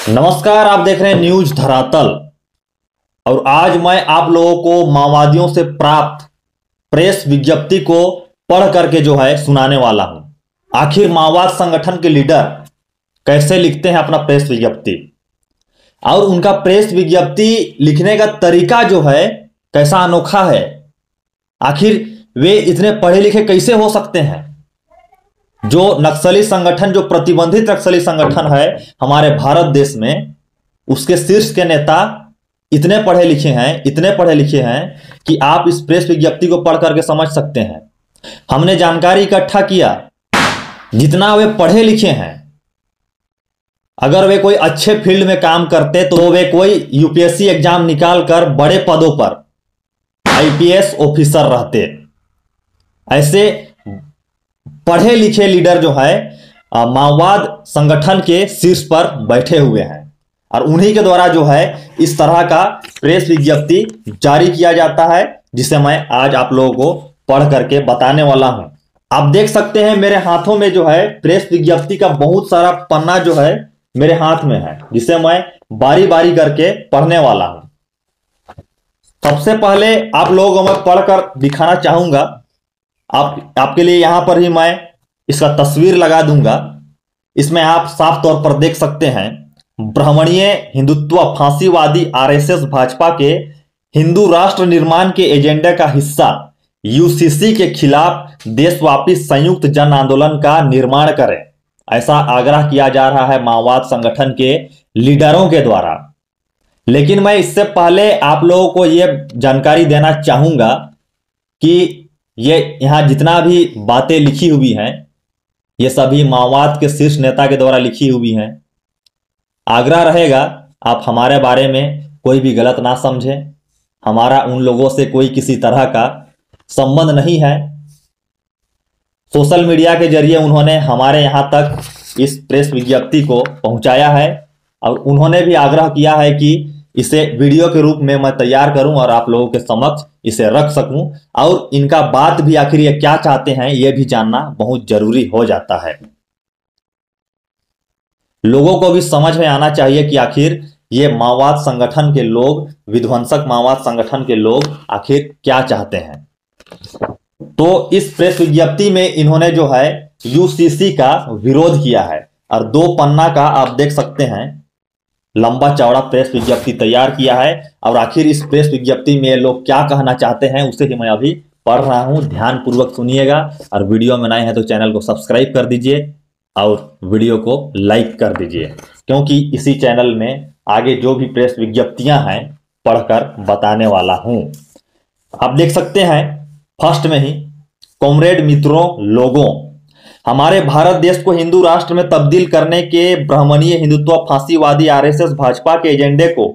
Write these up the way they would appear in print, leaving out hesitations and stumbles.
नमस्कार, आप देख रहे हैं न्यूज धरातल। और आज मैं आप लोगों को माओवादियों से प्राप्त प्रेस विज्ञप्ति को पढ़ करके जो है सुनाने वाला हूं। आखिर माओवाद संगठन के लीडर कैसे लिखते हैं अपना प्रेस विज्ञप्ति, और उनका प्रेस विज्ञप्ति लिखने का तरीका जो है कैसा अनोखा है। आखिर वे इतने पढ़े लिखे कैसे हो सकते हैं। जो नक्सली संगठन, जो प्रतिबंधित नक्सली संगठन है हमारे भारत देश में, उसके शीर्ष के नेता इतने पढ़े लिखे हैं कि आप इस प्रेस विज्ञप्ति को पढ़ करके समझ सकते हैं। हमने जानकारी इकट्ठा किया, जितना वे पढ़े लिखे हैं, अगर वे कोई अच्छे फील्ड में काम करते तो वे कोई यूपीएससी एग्जाम निकाल कर बड़े पदों पर आईपीएस ऑफिसर रहते। ऐसे पढ़े लिखे लीडर जो है माओवाद संगठन के शीर्ष पर बैठे हुए हैं, और उन्हीं के द्वारा जो है इस तरह का प्रेस विज्ञप्ति जारी किया जाता है, जिसे मैं आज आप लोगों को पढ़ करके बताने वाला हूं। आप देख सकते हैं मेरे हाथों में जो है प्रेस विज्ञप्ति का बहुत सारा पन्ना जो है मेरे हाथ में है, जिसे मैं बारी बारी करके पढ़ने वाला हूं। सबसे पहले आप लोगों को मैं पढ़कर दिखाना चाहूंगा। आपके लिए यहां पर ही मैं इसका तस्वीर लगा दूंगा। इसमें आप साफ तौर पर देख सकते हैं, ब्राह्मणीय हिंदुत्व फांसीवादी आरएसएस भाजपा के हिंदू राष्ट्र निर्माण के एजेंडे का हिस्सा यूसीसी के खिलाफ देशव्यापी संयुक्त जन आंदोलन का निर्माण करें, ऐसा आग्रह किया जा रहा है माओवाद संगठन के लीडरों के द्वारा। लेकिन मैं इससे पहले आप लोगों को यह जानकारी देना चाहूंगा कि ये यहां जितना भी बातें लिखी हुई हैं, ये सभी माओवाद के शीर्ष नेता के द्वारा लिखी हुई हैं। आग्रह रहेगा आप हमारे बारे में कोई भी गलत ना समझें। हमारा उन लोगों से कोई किसी तरह का संबंध नहीं है। सोशल मीडिया के जरिए उन्होंने हमारे यहां तक इस प्रेस विज्ञप्ति को पहुंचाया है, और उन्होंने भी आग्रह किया है कि इसे वीडियो के रूप में मैं तैयार करूं और आप लोगों के समक्ष इसे रख सकूं, और इनका बात भी आखिर ये क्या चाहते हैं ये भी जानना बहुत जरूरी हो जाता है। लोगों को भी समझ में आना चाहिए कि आखिर ये माओवाद संगठन के लोग, विध्वंसक माओवाद संगठन के लोग आखिर क्या चाहते हैं। तो इस प्रेस विज्ञप्ति में इन्होंने जो है यूसीसी का विरोध किया है, और 2 पन्ना का आप देख सकते हैं लंबा चौड़ा प्रेस विज्ञप्ति तैयार किया है। और आखिर इस प्रेस विज्ञप्ति में लोग क्या कहना चाहते हैं उसे ही मैं अभी पढ़ रहा हूं। ध्यान पूर्वक सुनिएगा, और वीडियो में नए हैं तो चैनल को सब्सक्राइब कर दीजिए और वीडियो को लाइक कर दीजिए, क्योंकि इसी चैनल में आगे जो भी प्रेस विज्ञप्तियां हैं पढ़कर बताने वाला हूं। आप देख सकते हैं फर्स्ट में ही, कॉमरेड मित्रों लोगों, हमारे भारत देश को हिंदू राष्ट्र में तब्दील करने के ब्राह्मणीय हिंदुत्व फांसीवादी आरएसएस भाजपा के एजेंडे को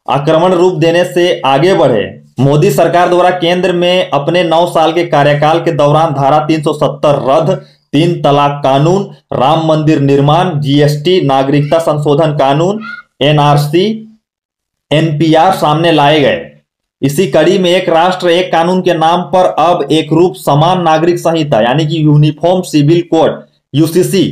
आक्रमण रूप देने से आगे बढ़े मोदी सरकार द्वारा केंद्र में अपने 9 साल के कार्यकाल के दौरान धारा 370 रद्द, 3 तलाक कानून, राम मंदिर निर्माण, जीएसटी, नागरिकता संशोधन कानून, एनआरसी, एनपीआर सामने लाए गए। इसी कड़ी में एक राष्ट्र एक कानून के नाम पर अब एक रूप समान नागरिक संहिता यानी कि यूनिफॉर्म सिविल कोड यूसीसी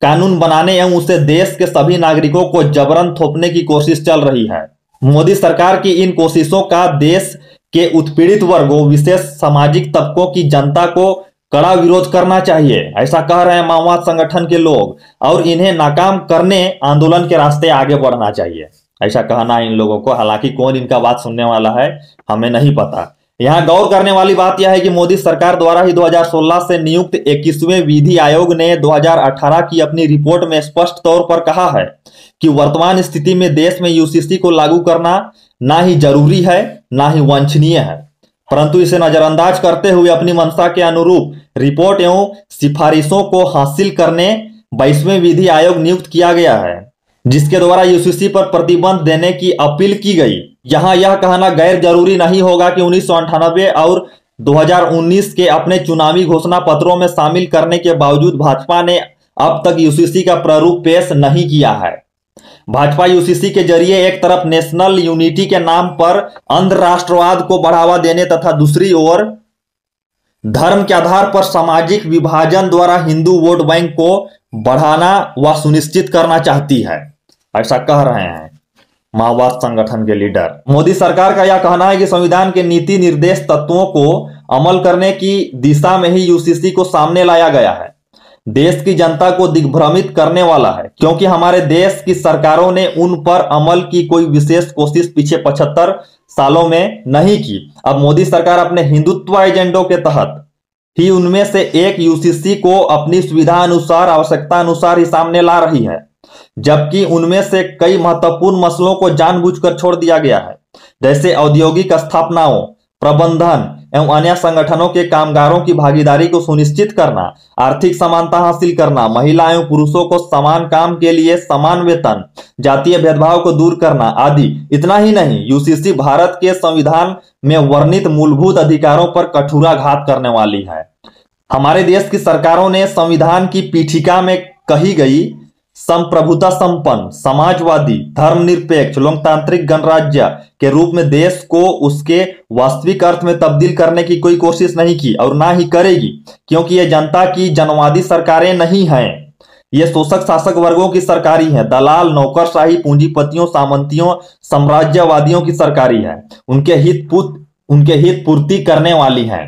कानून बनाने एवं उसे देश के सभी नागरिकों को जबरन थोपने की कोशिश चल रही है। मोदी सरकार की इन कोशिशों का देश के उत्पीड़ित वर्गों, विशेष सामाजिक तबकों की जनता को कड़ा विरोध करना चाहिए, ऐसा कह रहे हैं माओवाद संगठन के लोग, और इन्हें नाकाम करने आंदोलन के रास्ते आगे बढ़ना चाहिए, ऐसा कहना है इन लोगों को। हालांकि कौन इनका बात सुनने वाला है हमें नहीं पता। यहां गौर करने वाली बात यह है कि मोदी सरकार द्वारा ही 2016 से नियुक्त 21वें विधि आयोग ने 2018 की अपनी रिपोर्ट में स्पष्ट तौर पर कहा है कि वर्तमान स्थिति में देश में यूसीसी को लागू करना ना ही जरूरी है ना ही वांछनीय है, परंतु इसे नजरअंदाज करते हुए अपनी मंशा के अनुरूप रिपोर्ट एवं सिफारिशों को हासिल करने 22वें विधि आयोग नियुक्त किया गया है, जिसके द्वारा यूसीसी पर प्रतिबंध देने की अपील की गई। यहां यह कहना गैर जरूरी नहीं होगा कि 1998 और 2019 के अपने चुनावी घोषणा पत्रों में शामिल करने के बावजूद भाजपा ने अब तक यूसीसी का प्रारूप पेश नहीं किया है। भाजपा यूसीसी के जरिए एक तरफ नेशनल यूनिटी के नाम पर अंध राष्ट्रवाद को बढ़ावा देने तथा दूसरी ओर धर्म के आधार पर सामाजिक विभाजन द्वारा हिंदू वोट बैंक को बढ़ाना व सुनिश्चित करना चाहती है। ऐसा कह रहे हैं माओवाद संगठन के लीडर। मोदी सरकार का यह कहना है कि संविधान के नीति निर्देश तत्वों को अमल करने की दिशा में ही यूसीसी को सामने लाया गया है। देश की जनता को दिग्भ्रमित करने वाला है, क्योंकि हमारे देश की सरकारों ने उन पर अमल की कोई विशेष कोशिश पिछले 75 सालों में नहीं की। अब मोदी सरकार अपने हिंदुत्व एजेंडों के तहत ही उनमें से एक यूसीसी को अपनी सुविधा अनुसार, आवश्यकता अनुसार ही सामने ला रही है, जबकि उनमें से कई महत्वपूर्ण मसलों को जानबूझकर छोड़ दिया गया है, जैसे औद्योगिक स्थापनाओं, प्रबंधन एवं अन्य संगठनों के कामगारों की भागीदारी को सुनिश्चित करना, आर्थिक समानता हासिल करना, महिला एवं पुरुषों को समान काम के लिए समान वेतन, जातीय भेदभाव को दूर करना आदि। इतना ही नहीं, यूसीसी भारत के संविधान में वर्णित मूलभूत अधिकारों पर कठोराघात करने वाली है। हमारे देश की सरकारों ने संविधान की पीठिका में कही गई संप्रभुता संपन्न, समाजवादी, धर्मनिरपेक्ष, लोकतांत्रिक गणराज्य के रूप में देश को उसके वास्तविक अर्थ में तब्दील करने की कोई कोशिश नहीं की और ना ही करेगी, क्योंकि ये जनता की जनवादी सरकारें नहीं हैं। ये शोषक शासक वर्गों की सरकारी है, दलाल, नौकरशाही, पूंजीपतियों, सामंतियों, साम्राज्यवादियों की सरकारी है, उनके हित पूर्ति करने वाली है।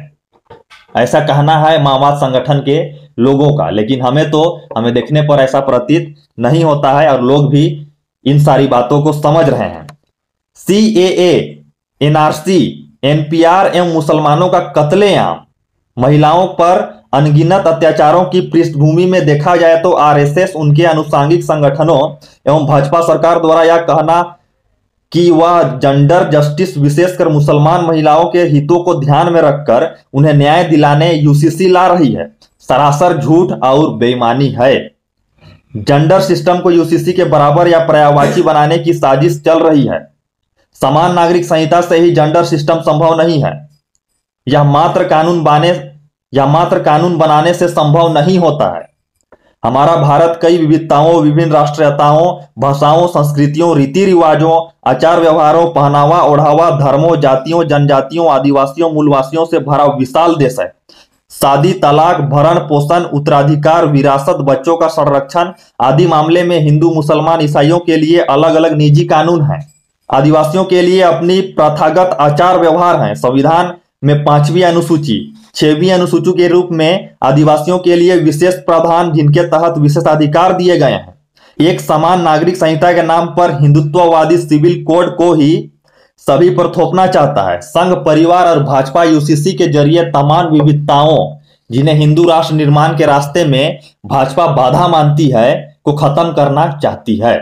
ऐसा कहना है माओवाद संगठन के लोगों का, लेकिन हमें देखने पर ऐसा प्रतीत नहीं होता है और लोग भी इन सारी बातों को समझ रहे हैं। सीएए, एनआरसी, एनपीआर एवं मुसलमानों का कत्लेआम, महिलाओं पर अनगिनत अत्याचारों की पृष्ठभूमि में देखा जाए तो आरएसएस, उनके अनुसांगिक संगठनों एवं भाजपा सरकार द्वारा यह कहना कि वह जेंडर जस्टिस, विशेषकर मुसलमान महिलाओं के हितों को ध्यान में रखकर उन्हें न्याय दिलाने यूसीसी ला रही है, सरासर झूठ और बेईमानी है। जेंडर सिस्टम को यूसीसी के बराबर या पर्यायवाची बनाने की साजिश चल रही है। समान नागरिक संहिता से ही जेंडर सिस्टम संभव नहीं है। यह मात्र कानून बनाने से संभव नहीं होता है। हमारा भारत कई विविधताओं, विभिन्न राष्ट्रीयताओं, भाषाओं, संस्कृतियों, रीति रिवाजों, आचार व्यवहारों, पहनावा ओढ़ावा, धर्मों, जातियों, जनजातियों, आदिवासियों, मूलवासियों से भरा विशाल देश है। शादी, तलाक, भरण पोषण, उत्तराधिकार, विरासत, बच्चों का संरक्षण आदि मामले में हिंदू, मुसलमान, ईसाइयों के लिए अलग अलग निजी कानून हैं। आदिवासियों के लिए अपनी प्रथागत आचार व्यवहार हैं। संविधान में 5वीं अनुसूची, 6वीं अनुसूची के रूप में आदिवासियों के लिए विशेष प्रावधान, जिनके तहत विशेषाधिकार दिए गए हैं। एक समान नागरिक संहिता के नाम पर हिंदुत्ववादी सिविल कोड को ही सभी पर थोपना चाहता है। संघ परिवार और भाजपा यूसीसी के जरिए तमाम विविधताओं, जिन्हें हिंदू राष्ट्र निर्माण के रास्ते में भाजपा बाधा मानती है, को खत्म करना चाहती है।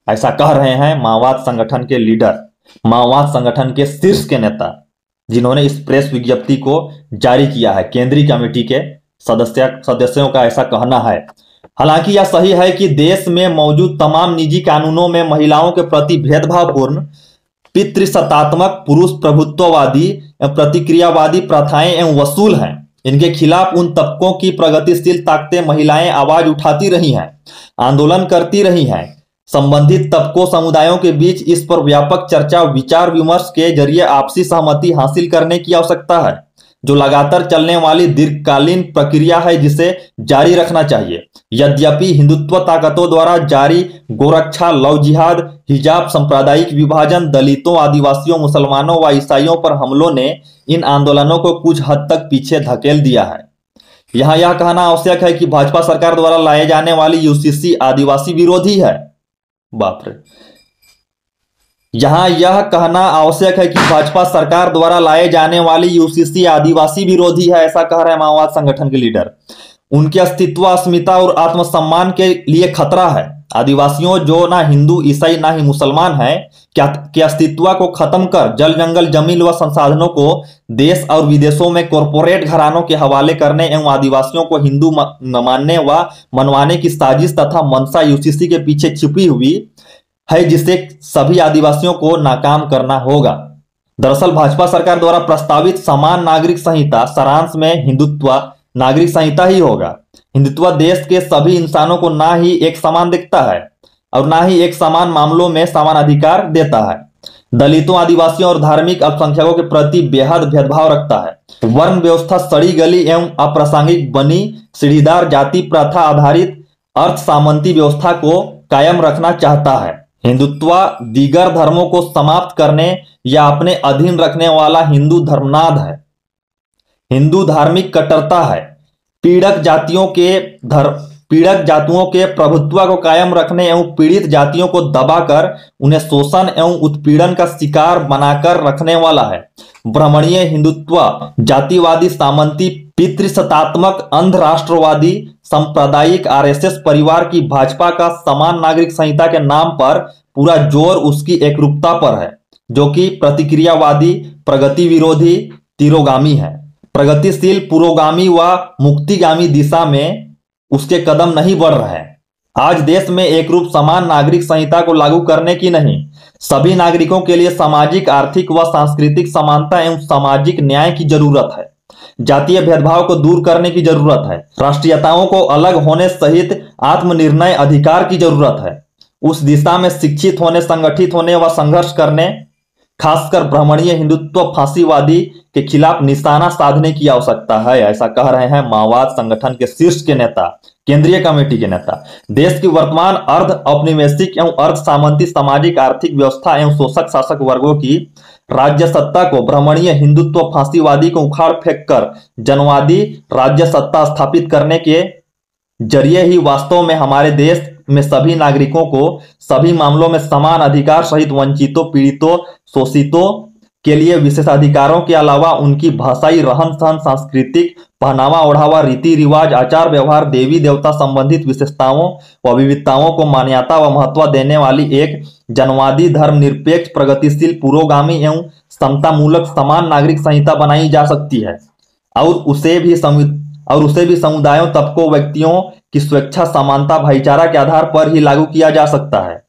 ऐसा कह रहे हैं माओवाद संगठन के लीडर, माओवाद संगठन के शीर्ष के नेता, जिन्होंने इस प्रेस विज्ञप्ति को जारी किया है। केंद्रीय कमेटी के सदस्यों का ऐसा कहना है। हालांकि यह सही है कि देश में मौजूद तमाम निजी कानूनों में महिलाओं के प्रति भेदभावपूर्ण, पितृसत्तात्मक, पुरुष प्रभुत्ववादी एवं प्रतिक्रियावादी प्रथाएं एवं वसूल हैं। इनके खिलाफ उन तबकों की प्रगतिशील ताकतें, महिलाएं आवाज उठाती रही हैं, आंदोलन करती रही हैं। संबंधित तबकों, समुदायों के बीच इस पर व्यापक चर्चा, विचार विमर्श के जरिए आपसी सहमति हासिल करने की आवश्यकता है, जो लगातार चलने वाली दीर्घकालीन प्रक्रिया है, जिसे जारी रखना चाहिए। यद्यपि हिंदुत्व ताकतों द्वारा जारी गोरक्षा, लव जिहाद, हिजाब, सांप्रदायिक विभाजन, दलितों, आदिवासियों, मुसलमानों व ईसाइयों पर हमलों ने इन आंदोलनों को कुछ हद तक पीछे धकेल दिया है। यहाँ यह कहना आवश्यक है कि भाजपा सरकार द्वारा लाए जाने वाली यूसीसी आदिवासी विरोधी है। बाप रे। यहां यह कहना आवश्यक है कि भाजपा सरकार द्वारा लाए जाने वाली यूसीसी आदिवासी विरोधी है, ऐसा कह रहे हैं माओवाद संगठन के लीडर। उनके अस्तित्व, अस्मिता और आत्मसम्मान के लिए खतरा है। आदिवासियों, जो ना हिंदू, ईसाई, ना ही मुसलमान हैं, के अस्तित्व को खत्म कर जल, जंगल, जमीन व संसाधनों को देश और विदेशों में कॉरपोरेट घरानों के हवाले करने एवं आदिवासियों को हिंदू मानने व मनवाने की साजिश तथा मंशा यूसीसी के पीछे छिपी हुई है, जिसे सभी आदिवासियों को नाकाम करना होगा। दरअसल भाजपा सरकार द्वारा प्रस्तावित समान नागरिक संहिता सारांश में हिंदुत्व नागरिक संहिता ही होगा। हिंदुत्व देश के सभी इंसानों को ना ही एक समान दिखता है और ना ही एक समान मामलों में समान अधिकार देता है। दलितों, आदिवासियों और धार्मिक अल्पसंख्यकों के प्रति बेहद भेदभाव रखता है। वर्ण व्यवस्था सड़ी गली एवं अप्रासंगिक बनी सीढ़ीदार जाति प्रथा आधारित अर्थ सामंती व्यवस्था को कायम रखना चाहता है। हिंदुत्व दीगर धर्मों को समाप्त करने या अपने अधीन रखने वाला हिंदू धर्मनाद है। हिंदू धार्मिक कट्टरता है। पीड़क जातियों के प्रभुत्व को कायम रखने एवं पीड़ित जातियों को दबाकर उन्हें शोषण एवं उत्पीड़न का शिकार बनाकर रखने वाला है। ब्राह्मणीय हिंदुत्व जातिवादी, सामंती, पितृसत्तात्मक, अंध राष्ट्रवादी, सांप्रदायिक आरएसएस परिवार की भाजपा का समान नागरिक संहिता के नाम पर पूरा जोर उसकी एकरूपता पर है, जो कि प्रतिक्रियावादी, प्रगति विरोधी, तिरोगामी है। प्रगतिशील, पुरोगामी व मुक्तिगामी दिशा में उसके कदम नहीं बढ़ रहे हैं। आज देश में एक रूप समान नागरिक संहिता को लागू करने की नहीं, सभी नागरिकों के लिए सामाजिक, आर्थिक व सांस्कृतिक समानता एवं सामाजिक न्याय की जरूरत है। जातीय भेदभाव को दूर करने की जरूरत है। राष्ट्रीयताओं को अलग होने सहित आत्मनिर्णय अधिकार की जरूरत है। उस दिशा में शिक्षित होने, संगठित होने व संघर्ष करने, खासकर ब्राह्मणीय हिंदुत्व फांसीवादी के खिलाफ निशाना साधने की आवश्यकता है। ऐसा कह रहे हैं माओवाद संगठन के शीर्ष के नेता, केंद्रीय कमेटी के नेता। देश की वर्तमान अर्ध औपनिवेशिक एवं अर्ध सामंती सामाजिक आर्थिक व्यवस्था एवं शोषक शासक वर्गों की राज्य सत्ता को ब्राह्मणीय हिंदुत्व फांसीवादी को उखाड़ फेंक कर जनवादी राज्य सत्ता स्थापित करने के जरिए ही वास्तव में हमारे देश में सभी नागरिकों को सभी मामलों में समान अधिकार सहित वंचितों, पीड़ितों, शोषितों के लिए विशेषाधिकारों के अलावा उनकी भाषाई, रहन सहन, सांस्कृतिक, पहनावा ओढ़ावा, रीति रिवाज, आचार व्यवहार, देवी देवता संबंधित विशेषताओं व विविधताओं को मान्यता व महत्व देने वाली एक जनवादी, धर्मनिरपेक्ष, प्रगतिशील, पुरोगामी एवं समतामूलक समान नागरिक संहिता बनाई जा सकती है और उसे भी समुदायों, तबकों, व्यक्तियों की स्वेच्छा, समानता, भाईचारा के आधार पर ही लागू किया जा सकता है।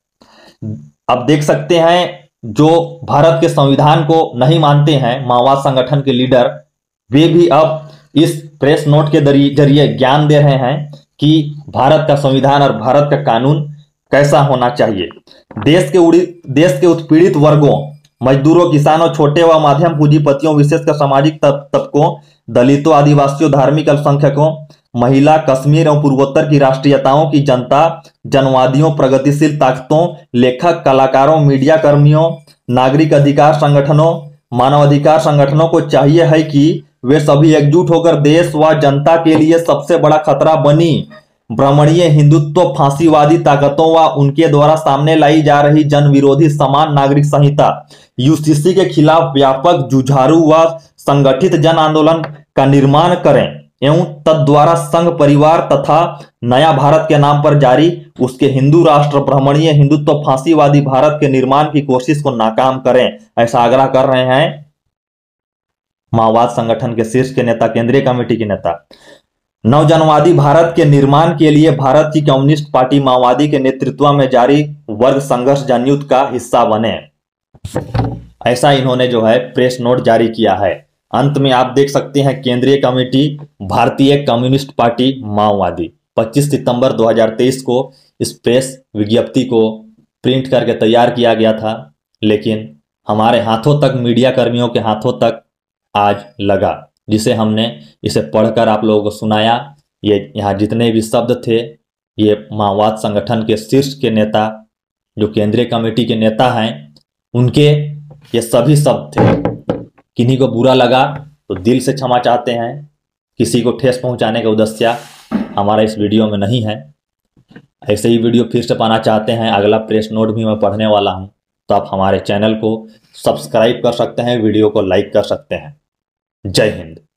अब देख सकते हैं जो भारत के संविधान को नहीं मानते हैं माओवाद संगठन के लीडर, वे भी अब इस प्रेस नोट के जरिए ज्ञान दे रहे हैं कि भारत का संविधान और भारत का कानून कैसा होना चाहिए। देश के उत्पीड़ित वर्गों, मजदूरों, किसानों, छोटे व मध्यम पूंजीपतियों, विशेषकर सामाजिक तबकों, दलितों, आदिवासियों, धार्मिक अल्पसंख्यकों, महिला, कश्मीर एवं पूर्वोत्तर की राष्ट्रीयताओं की जनता, जनवादियों, प्रगतिशील ताकतों, लेखक, कलाकारों, मीडिया कर्मियों, नागरिक अधिकार संगठनों, मानवाधिकार संगठनों को चाहिए है कि वे सभी एकजुट होकर देश व जनता के लिए सबसे बड़ा खतरा बनी ब्राह्मणीय हिंदुत्व फांसीवादी ताकतों व उनके द्वारा सामने लाई जा रही जन विरोधी समान नागरिक संहिता यूसीसी के खिलाफ व्यापक, जुझारू व संगठित जन आंदोलन का निर्माण करें एवं तद्वारा संघ परिवार तथा नया भारत के नाम पर जारी उसके हिंदू राष्ट्र ब्राह्मणीय हिंदुत्व फांसीवादी भारत के निर्माण की कोशिश को नाकाम करें। ऐसा आग्रह कर रहे हैं माओवाद संगठन के शीर्ष के नेता, केंद्रीय कमेटी के नेता। नवजनवादी भारत के निर्माण के लिए भारत की कम्युनिस्ट पार्टी माओवादी के नेतृत्व में जारी वर्ग संघर्ष जनयुद्ध का हिस्सा बने। ऐसा इन्होंने जो है प्रेस नोट जारी किया है। अंत में आप देख सकते हैं केंद्रीय कमेटी भारतीय कम्युनिस्ट पार्टी माओवादी 25 सितंबर 2023 को इस प्रेस विज्ञप्ति को प्रिंट करके तैयार किया गया था, लेकिन हमारे हाथों तक, मीडिया कर्मियों के हाथों तक आज लगा, जिसे हमने इसे पढ़कर आप लोगों को सुनाया। ये यहाँ जितने भी शब्द थे ये माओवाद संगठन के शीर्ष के नेता, जो केंद्रीय कमेटी के नेता हैं, उनके ये सभी शब्द थे। किन्हीं को बुरा लगा तो दिल से क्षमा चाहते हैं। किसी को ठेस पहुंचाने का उद्देश्य हमारा इस वीडियो में नहीं है। ऐसे ही वीडियो फिर से पाना चाहते हैं, अगला प्रेस नोट भी मैं पढ़ने वाला हूं, तो आप हमारे चैनल को सब्सक्राइब कर सकते हैं, वीडियो को लाइक कर सकते हैं। जय हिंद।